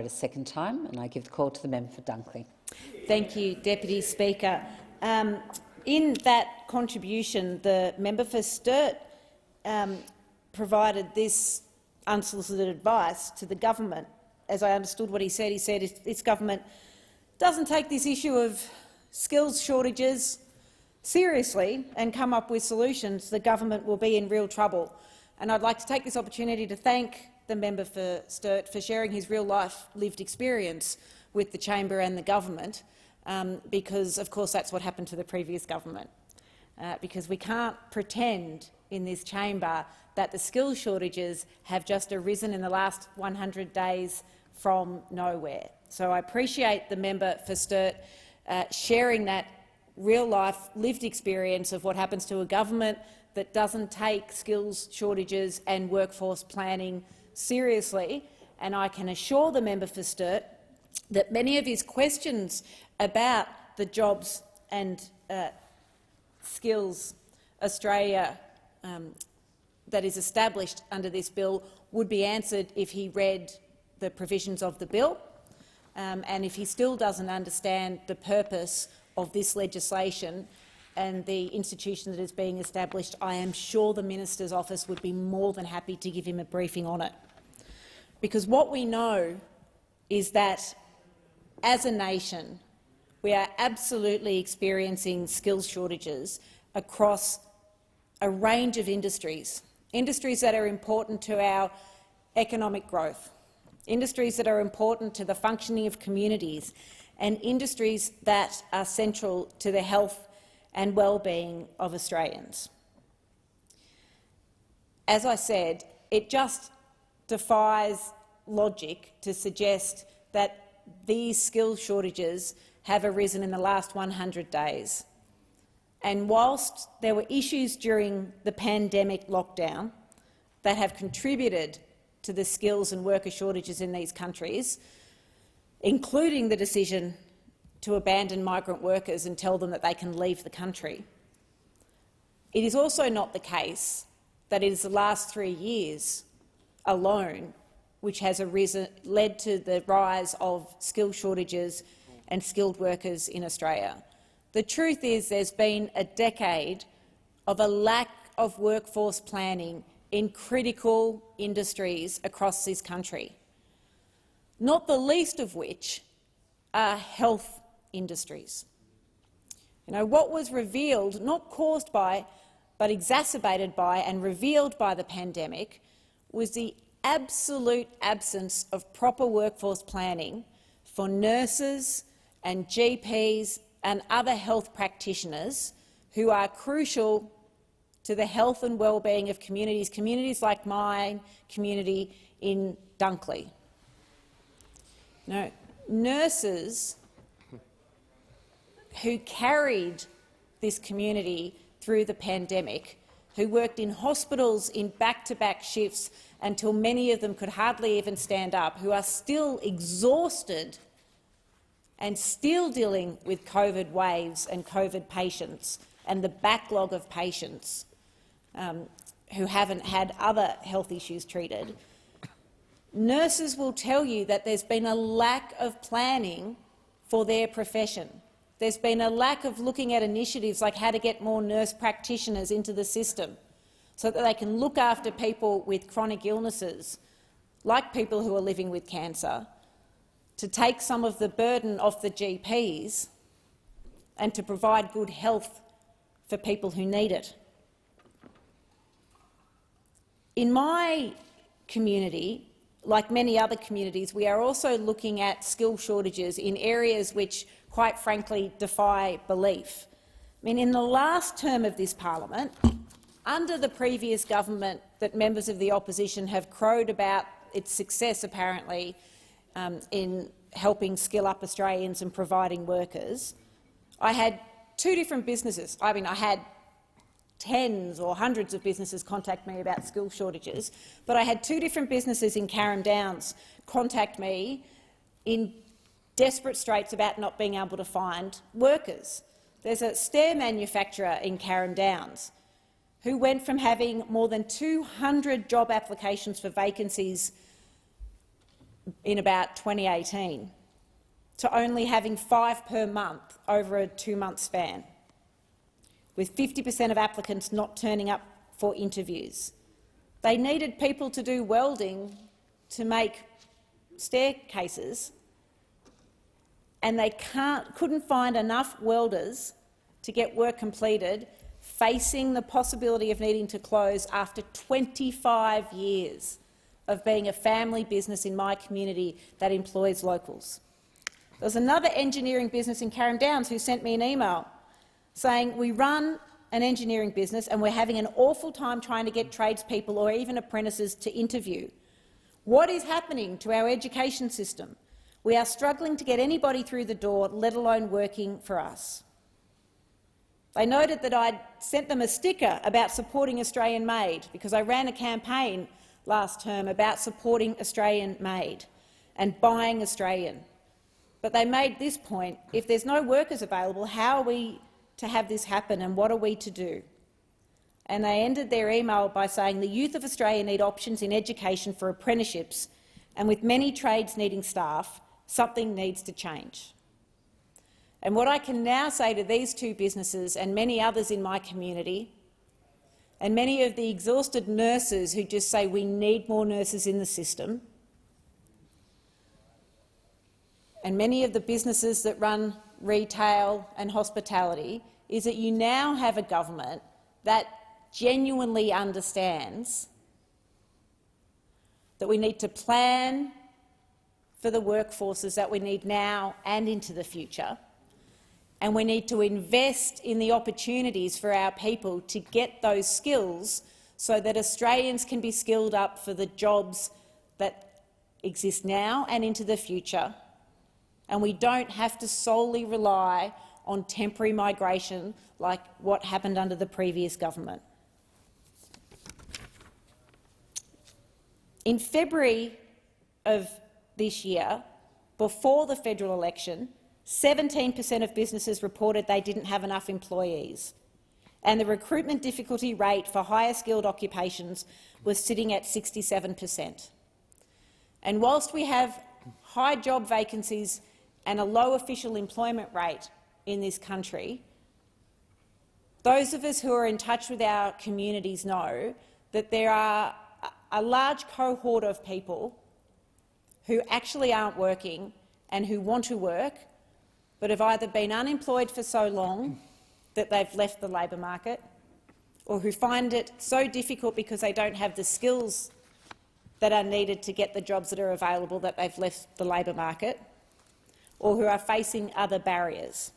a second time, and I give the call to the member for Dunkley. Thank you, Deputy Speaker. In that contribution, the member for Sturt provided this unsolicited advice to the government. As I understood what he said if this government doesn't take this issue of skills shortages seriously and come up with solutions, the government will be in real trouble. And I'd like to take this opportunity to thank the member for Sturt for sharing his real-life lived experience with the chamber and the government, because, of course, that's what happened to the previous government. Because we can't pretend in this chamber that the skills shortages have just arisen in the last 100 days from nowhere. So I appreciate the member for Sturt sharing that real-life lived experience of what happens to a government that doesn't take skills shortages and workforce planning seriously. And I can assure the member for Sturt that many of his questions about the jobs and skills Australia that is established under this bill would be answered if he read the provisions of the bill. And if he still doesn't understand the purpose of this legislation and the institution that is being established, I am sure the Minister's office would be more than happy to give him a briefing on it. Because what we know is that, as a nation, we are absolutely experiencing skills shortages across a range of industries that are important to our economic growth, industries that are important to the functioning of communities, and industries that are central to the health and well-being of Australians. As I said, it just defies logic to suggest that these skills shortages have arisen in the last 100 days. And whilst there were issues during the pandemic lockdown that have contributed to the skills and worker shortages in these countries, including the decision to abandon migrant workers and tell them that they can leave the country, it is also not the case that it is the last 3 years alone which has led to the rise of skill shortages and skilled workers in Australia. The truth is there's been a decade of a lack of workforce planning in critical industries across this country, not the least of which are health industries. What was revealed, not caused by, but exacerbated by and revealed by the pandemic, was the absolute absence of proper workforce planning for nurses and GPs and other health practitioners who are crucial to the health and well-being of communities like my community in Dunkley. Nurses who carried this community through the pandemic, who worked in hospitals in back-to-back shifts until many of them could hardly even stand up, who are still exhausted and still dealing with COVID waves and COVID patients and the backlog of patients who haven't had other health issues treated. Nurses will tell you that there's been a lack of planning for their profession. There's been a lack of looking at initiatives like how to get more nurse practitioners into the system so that they can look after people with chronic illnesses, like people who are living with cancer, to take some of the burden off the GPs and to provide good health for people who need it. In my community, like many other communities, we are also looking at skill shortages in areas which, quite frankly, defy belief. In the last term of this parliament, under the previous government that members of the opposition have crowed about its success, apparently, in helping skill up Australians and providing workers, I had two different businesses. I had tens or hundreds of businesses contact me about skill shortages, but I had two different businesses in Carrum Downs contact me in desperate straits about not being able to find workers. There's a stair manufacturer in Carrum Downs who went from having more than 200 job applications for vacancies in about 2018 to only having 5 per month over a 2-month span, with 50% of applicants not turning up for interviews. They needed people to do welding to make staircases, and they couldn't find enough welders to get work completed, facing the possibility of needing to close after 25 years of being a family business in my community that employs locals. There was another engineering business in Carrum Downs who sent me an email saying, "We run an engineering business and we're having an awful time trying to get tradespeople or even apprentices to interview. What is happening to our education system? We are struggling to get anybody through the door, let alone working for us." They noted that I'd sent them a sticker about supporting Australian-made because I ran a campaign last term about supporting Australian-made and buying Australian. But they made this point: if there's no workers available, how are we to have this happen and what are we to do? And they ended their email by saying the youth of Australia need options in education for apprenticeships, and with many trades needing staff, something needs to change. And what I can now say to these two businesses and many others in my community, and many of the exhausted nurses who just say we need more nurses in the system, and many of the businesses that run retail and hospitality, is that you now have a government that genuinely understands that we need to plan for the workforces that we need now and into the future, and we need to invest in the opportunities for our people to get those skills so that Australians can be skilled up for the jobs that exist now and into the future, and we don't have to solely rely on temporary migration like what happened under the previous government. In February of this year, before the federal election, 17% of businesses reported they didn't have enough employees, and the recruitment difficulty rate for higher skilled occupations was sitting at 67%. And whilst we have high job vacancies and a low official employment rate in this country, those of us who are in touch with our communities know that there are a large cohort of people who actually aren't working and who want to work, but have either been unemployed for so long that they've left the labour market, or who find it so difficult because they don't have the skills that are needed to get the jobs that are available that they've left the labour market, or who are facing other barriers.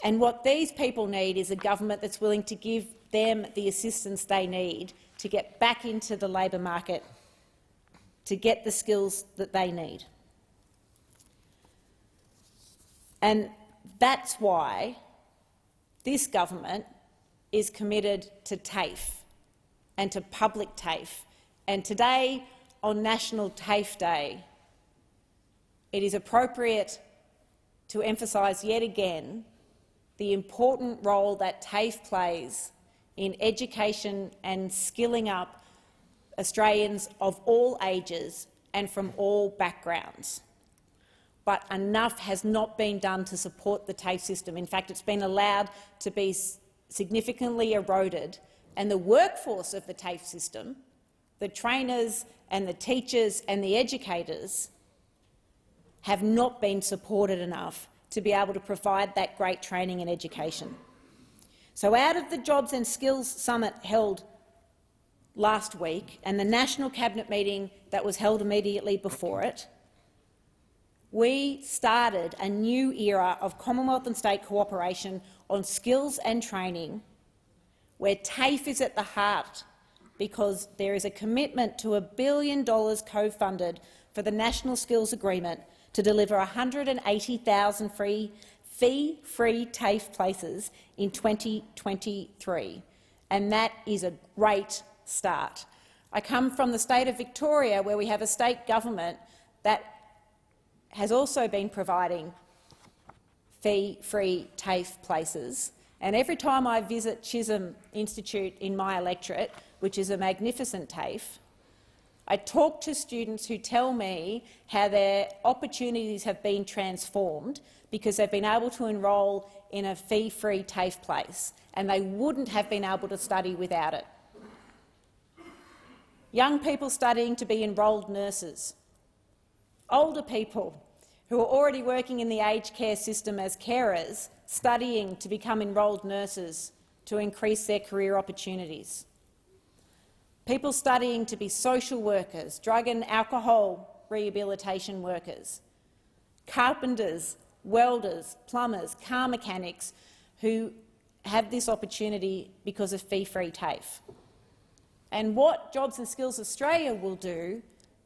And what these people need is a government that's willing to give them the assistance they need to get back into the labour market, to get the skills that they need. And that's why this government is committed to TAFE and to public TAFE. And today, on National TAFE Day, it is appropriate to emphasise yet again the important role that TAFE plays in education and skilling up Australians of all ages and from all backgrounds. But enough has not been done to support the TAFE system. In fact, it's been allowed to be significantly eroded, and the workforce of the TAFE system, the trainers and the teachers and the educators, have not been supported enough to be able to provide that great training and education. So out of the Jobs and Skills Summit held last week and the National Cabinet meeting that was held immediately before it, we started a new era of Commonwealth and state cooperation on skills and training, where TAFE is at the heart, because there is a commitment to $1 billion co-funded for the National Skills Agreement to deliver 180,000 fee-free TAFE places in 2023, and that is a great start. I come from the state of Victoria, where we have a state government that has also been providing fee-free TAFE places, and every time I visit Chisholm Institute in my electorate, which is a magnificent TAFE, I talk to students who tell me how their opportunities have been transformed because they've been able to enrol in a fee-free TAFE place, and they wouldn't have been able to study without it. Young people studying to be enrolled nurses, older people who are already working in the aged care system as carers, studying to become enrolled nurses to increase their career opportunities. People studying to be social workers, drug and alcohol rehabilitation workers, carpenters, welders, plumbers, car mechanics who have this opportunity because of fee-free TAFE. And what Jobs and Skills Australia will do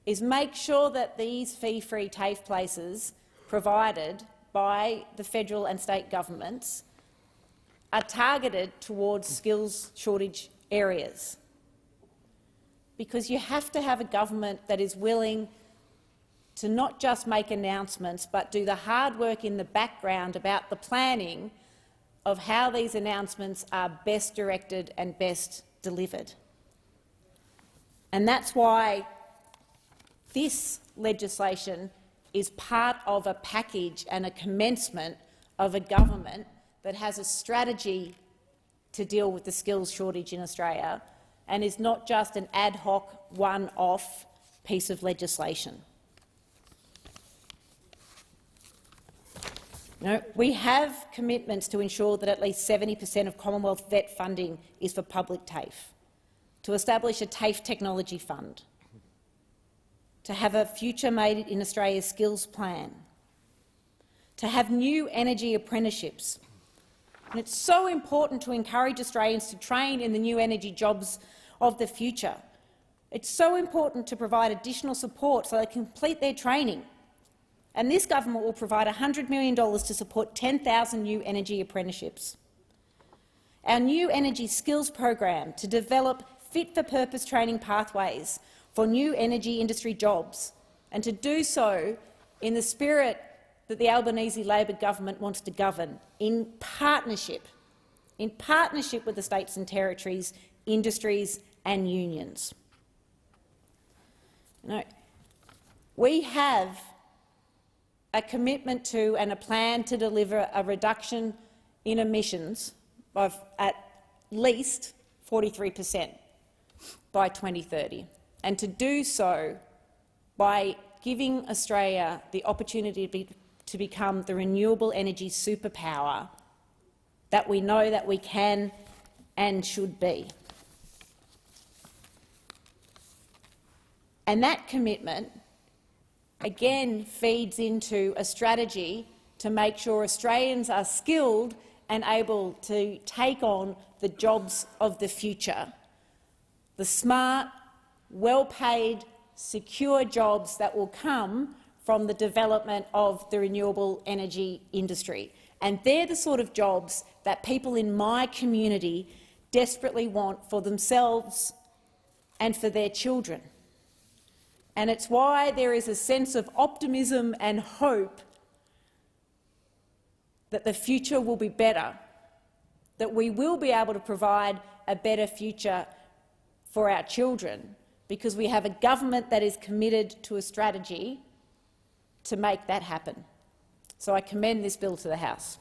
is make sure that these fee-free TAFE places provided by the federal and state governments are targeted towards skills shortage areas. Because you have to have a government that is willing to not just make announcements but do the hard work in the background about the planning of how these announcements are best directed and best delivered. And that's why this legislation is part of a package and a commencement of a government that has a strategy to deal with the skills shortage in Australia and is not just an ad hoc, one-off piece of legislation. No, we have commitments to ensure that at least 70% of Commonwealth VET funding is for public TAFE, to establish a TAFE technology fund, to have a Future Made in Australia skills plan, to have new energy apprenticeships. And it's so important to encourage Australians to train in the new energy jobs of the future. It's so important to provide additional support so they complete their training. And this government will provide $100 million to support 10,000 new energy apprenticeships. Our new energy skills program to develop fit-for-purpose training pathways for new energy industry jobs, and to do so in the spirit that the Albanese Labor government wants to govern, in partnership with the states and territories, industries and unions. No, we have a commitment to and a plan to deliver a reduction in emissions of at least 43% by 2030, and to do so by giving Australia the opportunity to become the renewable energy superpower that we know that we can and should be. And that commitment again feeds into a strategy to make sure Australians are skilled and able to take on the jobs of the future, the smart, well-paid, secure jobs that will come from the development of the renewable energy industry. And they're the sort of jobs that people in my community desperately want for themselves and for their children. And it's why there is a sense of optimism and hope that the future will be better, that we will be able to provide a better future for our children, because we have a government that is committed to a strategy to make that happen. So I commend this bill to the House.